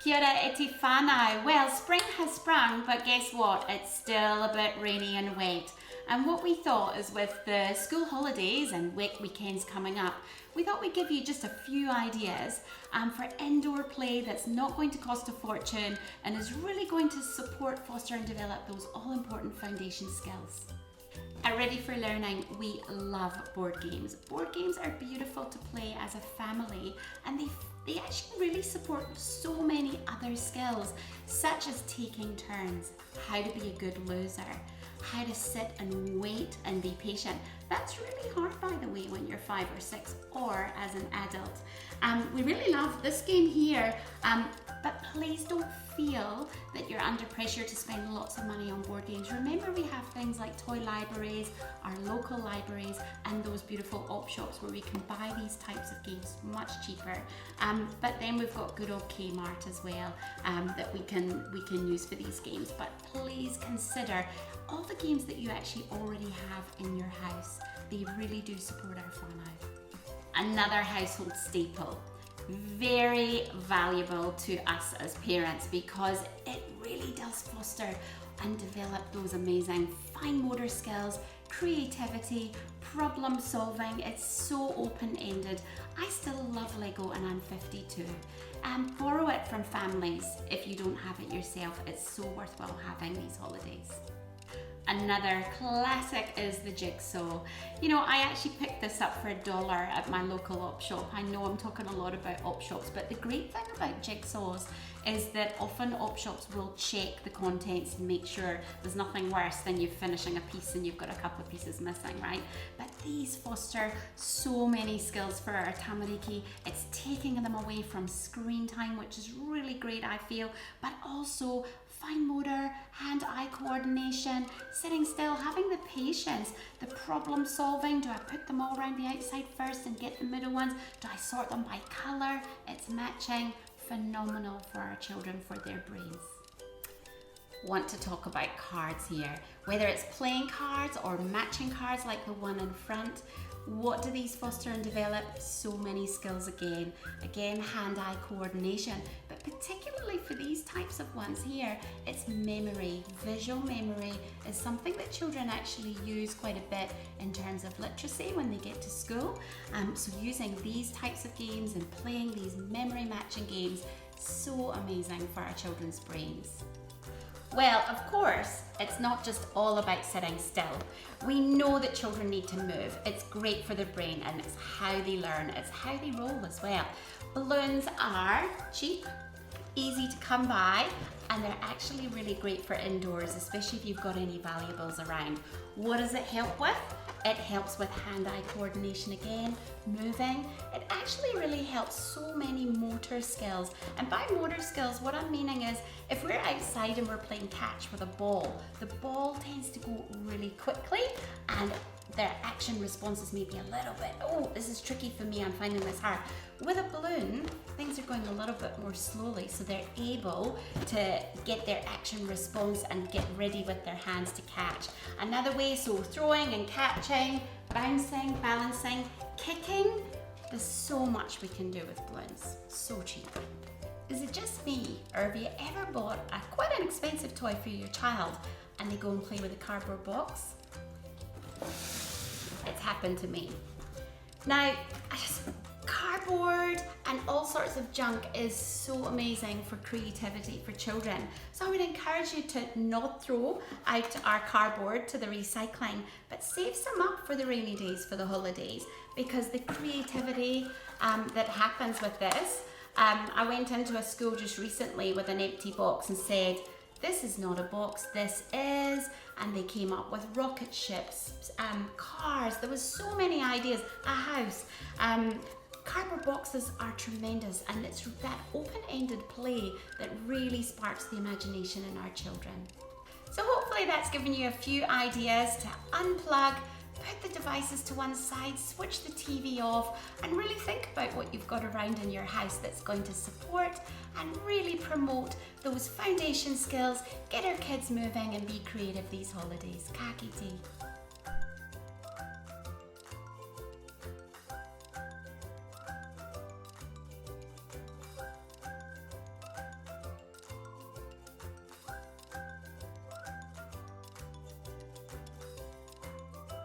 Kia ora e te whānau. Well, spring has sprung, but guess what? It's still a bit rainy and wet. And what we thought is with the school holidays and wet weekends coming up, we thought we'd give you just a few ideas for indoor play that's not going to cost a fortune and is really going to support, foster and develop those all-important foundation skills. At Ready for Learning, we love board games. Board games are beautiful to play as a family, and they actually really support so many other skills, such as taking turns, how to be a good loser, how to sit and wait and be patient. That's really hard, by the way, when you're 5 or 6 or as an adult. We really love this game here, but please don't feel that you're under pressure to spend lots of money on board games. Remember, we have things like toy libraries, our local libraries, and those beautiful op shops where we can buy these types of games much cheaper. But then we've got good old Kmart as well that we can use for these games. But please consider all the games that you actually already have in your house. They really do support our whānau. Another household staple, very valuable to us as parents because it really does foster and develop those amazing fine motor skills, creativity, problem solving. It's so open-ended. I still love Lego and I'm 52. Borrow it from families if you don't have it yourself. It's so worthwhile having these holidays. Another classic is the Jigsaw. You know, I actually picked this up for $1 at my local op shop. I know I'm talking a lot about op shops, but the great thing about Jigsaws is that often op shops will check the contents and make sure there's nothing worse than you finishing a piece and you've got a couple of pieces missing, right? But these foster so many skills for our tamariki. It's taking them away from screen time, which is really great, I feel, but also fine motor, hand-eye coordination, sitting still, having the patience, the problem solving. Do I put them all around the outside first and get the middle ones? Do I sort them by colour? It's matching. Phenomenal for our children, for their brains. Want to talk about cards here, whether it's playing cards or matching cards like the one in front. What do these foster and develop? So many skills again, hand-eye coordination, but particularly for these types of ones here, it's memory. Visual memory is something that children actually use quite a bit in terms of literacy when they get to school. So using these types of games and playing these memory matching games, so amazing for our children's brains. Well, of course, it's not just all about sitting still. We know that children need to move. It's great for their brain and it's how they learn. It's how they roll as well. Balloons are cheap, easy to come by, and they're actually really great for indoors, especially if you've got any valuables around. What does it help with? It helps with hand-eye coordination again, moving. It actually really helps so many motor skills. And by motor skills, what I'm meaning is if we're outside and we're playing catch with a ball, the ball tends to go really quickly and their action responses may be a little bit, oh, this is tricky for me, I'm finding this hard. With a balloon, things are going a little bit more slowly, so they're able to get their action response and get ready with their hands to catch. Another way, so throwing and catching, bouncing, balancing, kicking, there's so much we can do with balloons, so cheap. Is it just me, or have you ever bought quite an expensive toy for your child and they go and play with a cardboard box? It's happened to me. Now, cardboard and all sorts of junk is so amazing for creativity for children. So I would encourage you to not throw out our cardboard to the recycling, but save some up for the rainy days, for the holidays, because the creativity that happens with this. I went into a school just recently with an empty box and said, this is not a box, this is, and they came up with rocket ships, cars, there was so many ideas, a house. Cardboard boxes are tremendous, and it's that open-ended play that really sparks the imagination in our children. So hopefully that's given you a few ideas to unplug, put the devices to one side, switch the TV off, and really think about what you've got around in your house that's going to support and really promote those foundation skills, get our kids moving and be creative these holidays. Ka kite.